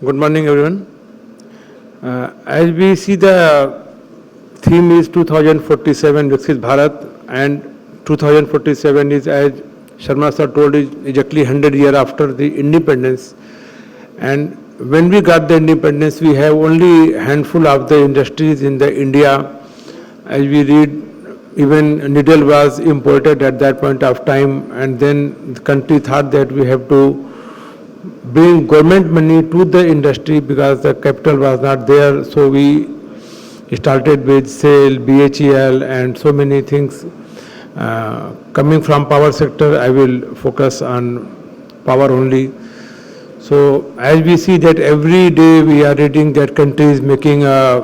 Good morning, everyone. As we see, the theme is 2047 Viksit Bharat, and 2047 is, as Sharma sir told, is exactly 100 years after the independence. And when we got the independence, we have only handful of the industries in the India. As we read, even needle was imported at that point of time, and then the country thought that we have to bring government money to the industry because the capital was not there. So we started with SAIL, BHEL, and so many things. Coming from power sector, I will focus on power only. So as we see that every day we are reading that country is making a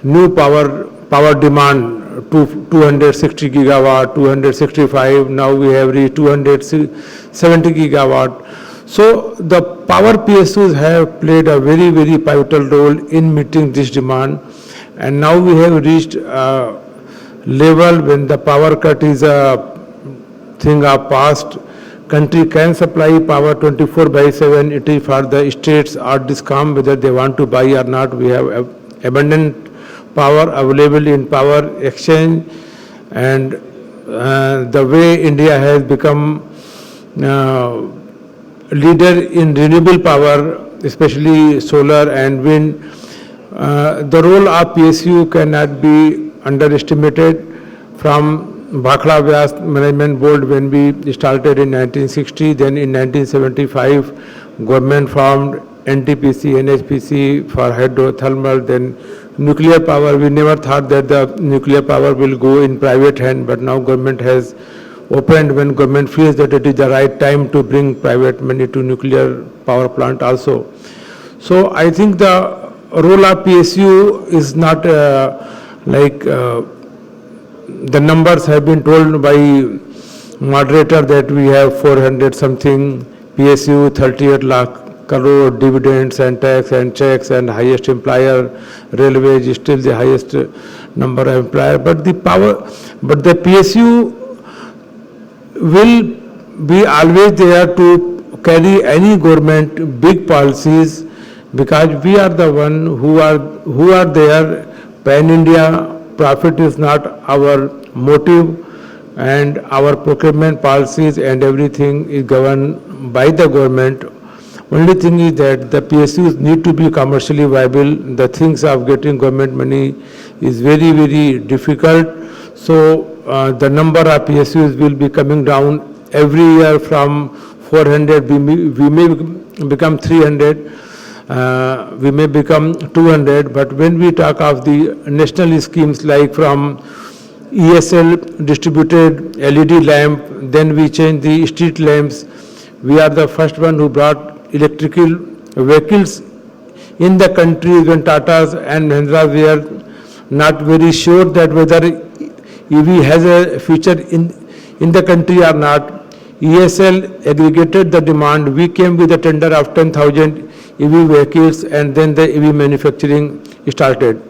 new power demand to 260 gigawatt, 265. Now we have reached 270 gigawatt. So the power PSUs have played a very, very pivotal role in meeting this demand, and now we have reached a level when the power cut is a thing of past. Country can supply power 24/7. It is for the states or discom whether they want to buy or not. We have abundant power available in power exchange, and the way India has become leader in renewable power, especially solar and wind. The role of PSU cannot be underestimated. From Bhakra Vyas Management Board, when we started in 1960, then in 1975, government formed NTPC, NHPC for hydrothermal, then nuclear power. We never thought that the nuclear power will go in private hand, but now government has opened when government feels that it is the right time to bring private money to nuclear power plant also. So I think the role of PSU is not the numbers have been told by moderator that we have 400 something PSU, 38 lakh crore dividends and tax and checks, and highest employer, railways is still the highest number of employer. But the PSU will be always there to carry any government big policies, because we are the one who are there. Pan India profit is not our motive, and our procurement policies and everything is governed by the government. Only thing is that the PSUs need to be commercially viable. The things of getting government money is very, very difficult. So the number of PSUs will be coming down every year from 400. We may become 300. We may become 200. But when we talk of the national schemes like from EESL distributed LED lamp, then we change the street lamps. We are the first one who brought electrical vehicles in the country when Tatas and Mahindra were not very sure that whether EV has a future in the country or not. EESL aggregated the demand. We came with a tender of 10,000 EV vehicles, and then the EV manufacturing started.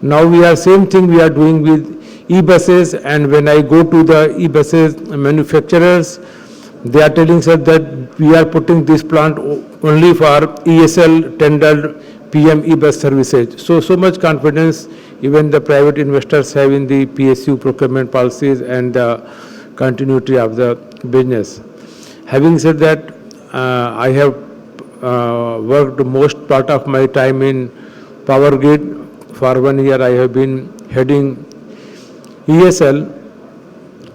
Now we are same thing we are doing with e-buses, and when I go to the e-buses manufacturers, they are telling us that we are putting this plant only for EESL tendered PM e-bus services. So much confidence even the private investors have in the PSU procurement policies and the continuity of the business. Having said that, I have worked most part of my time in power grid. For 1 year I have been heading EESL.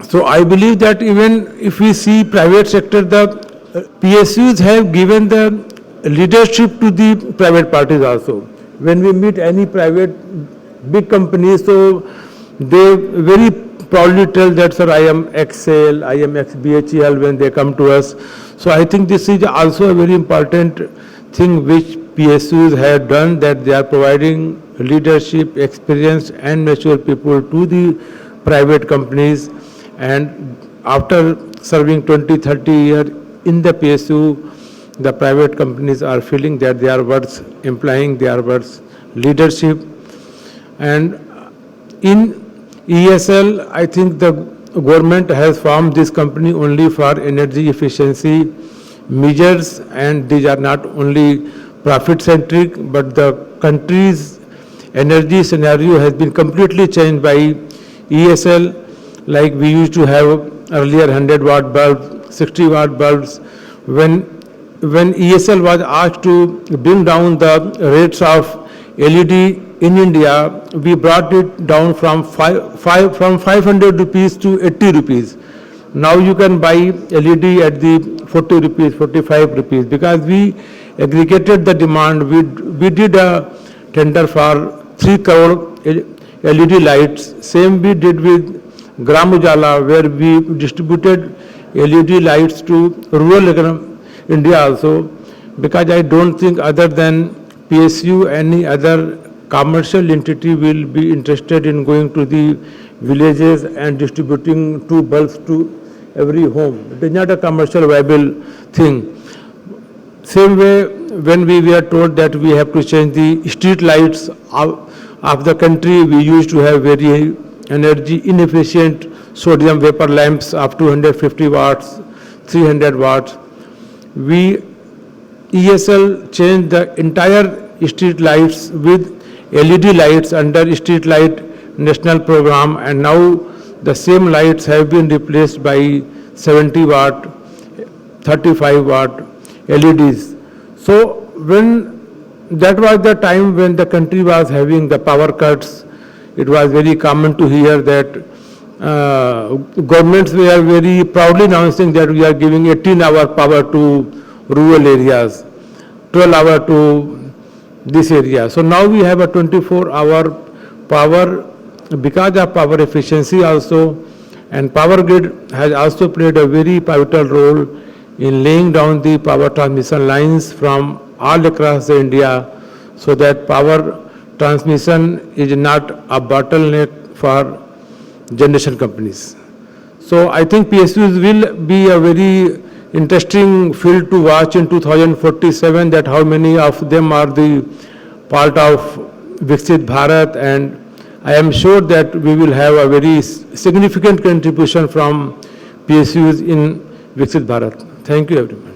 So I believe that even if we see private sector, the PSUs have given the leadership to the private parties also. When we meet any private big companies, so they very proudly tell that, sir, I am ex-SAIL, I am ex-BHEL when they come to us. So I think this is also a very important thing which PSUs have done, that they are providing leadership, experience and mature people to the private companies. And after serving 20-30 years in the PSU, the private companies are feeling that they are worth employing, they are worth leadership. And in EESL, I think the government has formed this company only for energy efficiency, measures, and these are not only profit-centric, but the country's energy scenario has been completely changed by EESL. Like we used to have earlier 100-watt bulbs, 60-watt bulbs. When EESL was asked to bring down the rates of LED in India, we brought it down from 500 rupees to 80 rupees. Now you can buy LED at the 40 rupees, 45 rupees, because we aggregated the demand. We did a tender for 3 crore LED lights. Same we did with Gram Ujala, where we distributed LED lights to rural India also, because I don't think other than PSU, any other commercial entity will be interested in going to the villages and distributing 2 bulbs to every home. It is not a commercial viable thing. Same way, when we were told that we have to change the street lights of the country, we used to have very energy inefficient sodium vapor lamps of 250 watts, 300 watts. EESL changed the entire street lights with LED lights under street light national program, and now the same lights have been replaced by 70 watt, 35 watt LEDs. So that was the time when the country was having the power cuts. It was very common to hear that governments were very proudly announcing that we are giving 18-hour power to rural areas, 12-hour to this area. So now we have a 24-hour power because of power efficiency also, and power grid has also played a very pivotal role in laying down the power transmission lines from all across India, so that power transmission is not a bottleneck for generation companies. So I think PSUs will be a very interesting field to watch in 2047, that how many of them are the part of Viksit Bharat, and I am sure that we will have a very significant contribution from PSUs in Viksit Bharat. Thank you, everyone.